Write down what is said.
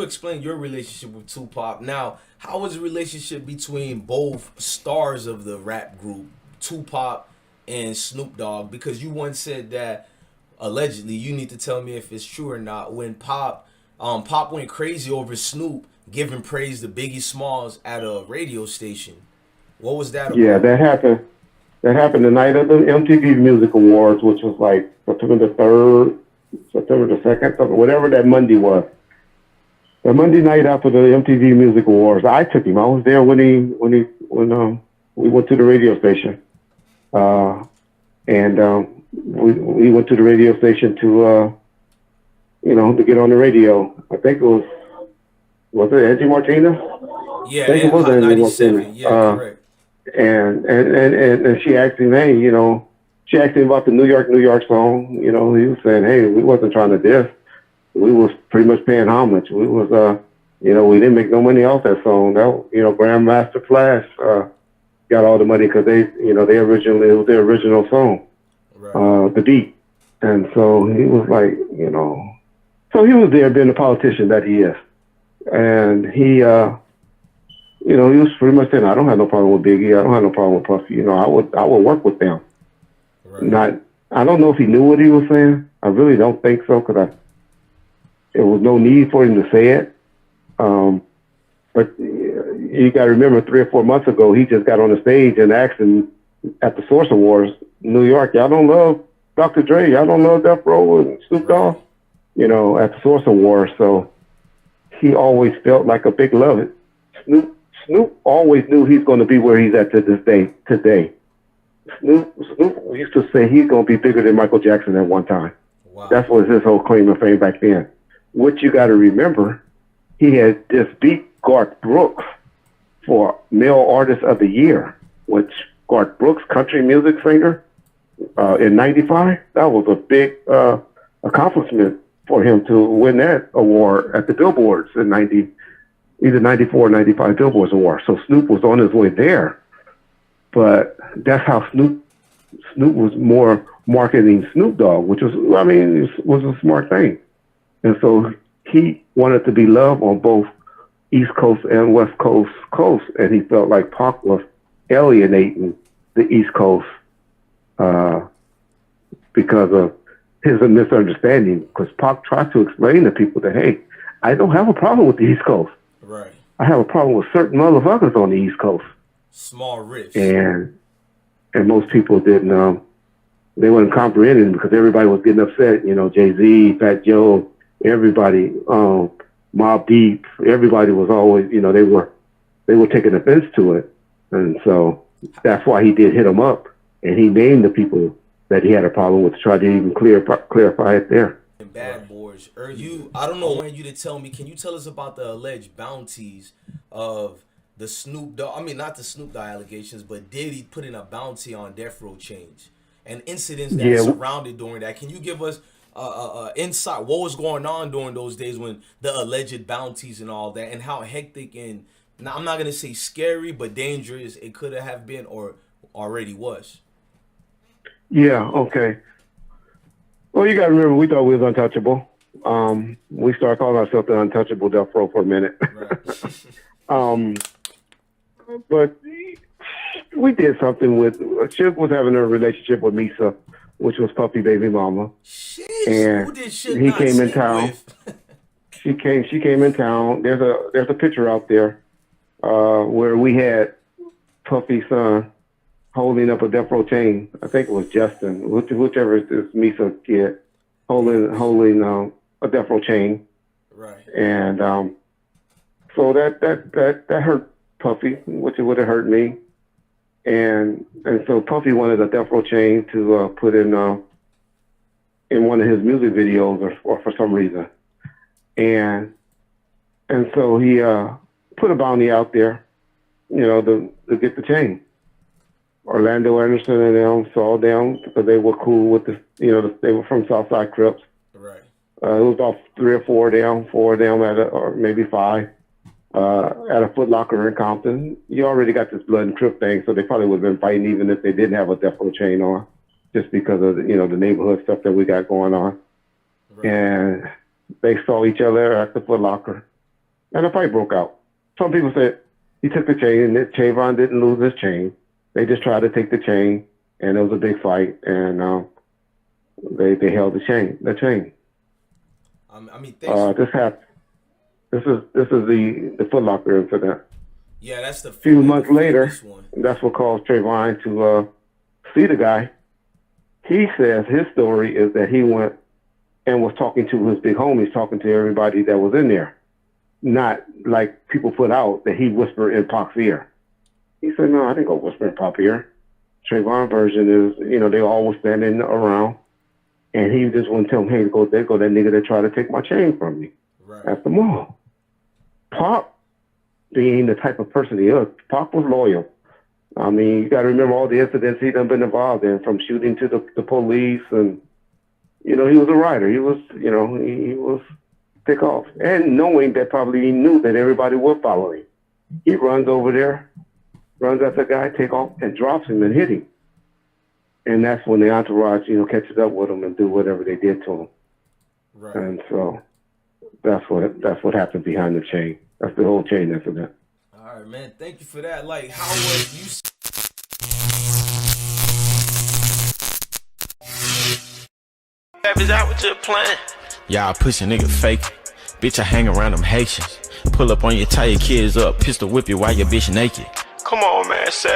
explain your relationship with Tupac? Now, how was the relationship between both stars of the rap group, Tupac and Snoop Dogg? Because you once said that allegedly, you need to tell me if it's true or not. When Pop went crazy over Snoop giving praise to Biggie Smalls at a radio station. What was that Yeah, about? that happened. That happened the night of the MTV Music Awards, which was like September the 3rd, September the 2nd, something, whatever that Monday was. The Monday night after the MTV Music Awards, I took him. I was there when we went to the radio station, uh, and we went to the radio station to get on the radio. I think it was it Angie Martinez? I Yeah, think it and was Hot Angie Martinez. 97. Yeah, correct. And she asked him, hey, she asked him about the New York song. He was saying, hey, we wasn't trying to diss. We was pretty much paying homage. We was, we didn't make no money off that song. Grandmaster Flash got all the money because it was their original song, Right. the beat. And so he was like, so he was there being the politician that he is. And he was pretty much saying, I don't have no problem with Biggie. I don't have no problem with Puffy. I would work with them. Right. Not, I don't know if he knew what he was saying. I really don't think so because there was no need for him to say it. But you got to remember 3 or 4 months ago, he just got on the stage and asked him at the Source Awards, New York, y'all don't love Dr. Dre, y'all don't love Death Row and Snoop Dogg, at the Source Awards. So he always felt like a big love it. Snoop always knew he's going to be where he's at to this day. Today, Snoop used to say he's going to be bigger than Michael Jackson at one time. Wow. That was his whole claim of fame back then. What you got to remember, he had just beat Garth Brooks for Male Artist of the Year, which Garth Brooks, country music singer, in '95. That was a big accomplishment for him to win that award at the Billboards in either '94 or '95 Billboards award. So Snoop was on his way there, but that's how Snoop was more marketing Snoop Dogg, which was a smart thing. And so he wanted to be loved on both East Coast and West Coast, and he felt like Pac was alienating the East Coast because of his misunderstanding. Because Pac tried to explain to people that, hey, I don't have a problem with the East Coast. Right. I have a problem with certain motherfuckers on the East Coast. Small riffs. And most people didn't, they weren't comprehending because everybody was getting upset. Jay-Z, Fat Joe, everybody, Mobb Deep, everybody was always, they were taking offense to it. And so that's why he did hit them up. And he named the people that he had a problem with to try to even clarify it there. And Bad Boys. I don't know when you to tell me. Can you tell us about the alleged bounties of the Snoop Dogg? I mean, not the Snoop Dogg allegations, but Diddy putting a bounty on Death Row Change and incidents that surrounded during that. Can you give us insight? What was going on during those days when the alleged bounties and all that, and how hectic and now I'm not gonna say scary, but dangerous it could have been or already was. Yeah. Okay. Well, you got to remember, we thought we was untouchable. We started calling ourselves the Untouchable Death Row for a minute. Right. But we did something with Suge was having a relationship with Misa, which was Puffy baby mama. Shit, And who did shit he not came in sleep town. with? She came in town. There's a picture out there where we had Puffy's son holding up a Death Row chain. I think it was Justin, whichever is this Misa kid, holding a Death Row chain. Right. And so that hurt Puffy, which would have hurt me. And so Puffy wanted a Death Row chain to put in one of his music videos or for some reason. And so he put a bounty out there, to get the chain. Orlando Anderson and them saw them because they were cool with they were from Southside Crips. Right. It was about 3 or 4 of them or maybe 5 at a footlocker in Compton. You already got this blood and Crip thing, so they probably would have been fighting even if they didn't have a Death Row chain on, just because of the neighborhood stuff that we got going on. Right. And they saw each other at the footlocker, and a fight broke out. Some people said he took the chain, and that Trayvon didn't lose his chain. They just tried to take the chain, and it was a big fight, and they held the chain. I mean, this happened. This is the footlocker incident. Yeah, that's the few months later. One. That's what caused Trayvon to see the guy. He says his story is that he went and was talking to his big homies, talking to everybody that was in there. Not like people put out that he whispered in Pac's ear. He said, no, I didn't go whisper in Pac's ear. Trayvon's version is, they all was standing around, and he just wouldn't tell them, hey, there go that nigga that tried to take my chain from me at the mall. Pac, being the type of person he is, Pac was loyal. I mean, you got to remember all the incidents he done been involved in, from shooting to the police, and he was a rider. He was, he was thick off, and knowing that probably he knew that everybody would follow him. He runs over there, runs at the guy, take off, and drops him and hit him. And that's when the entourage, catches up with him and do whatever they did to him. Right. And so that's what happened behind the chain. That's the whole chain incident. All right, man. Thank you for that. Like, how was you? Is out with your plan? Y'all push a nigga fake. Bitch, I hang around them Haitians. Pull up on you, tie your kids up, pistol whip you while your bitch naked. Come on, man, Seb.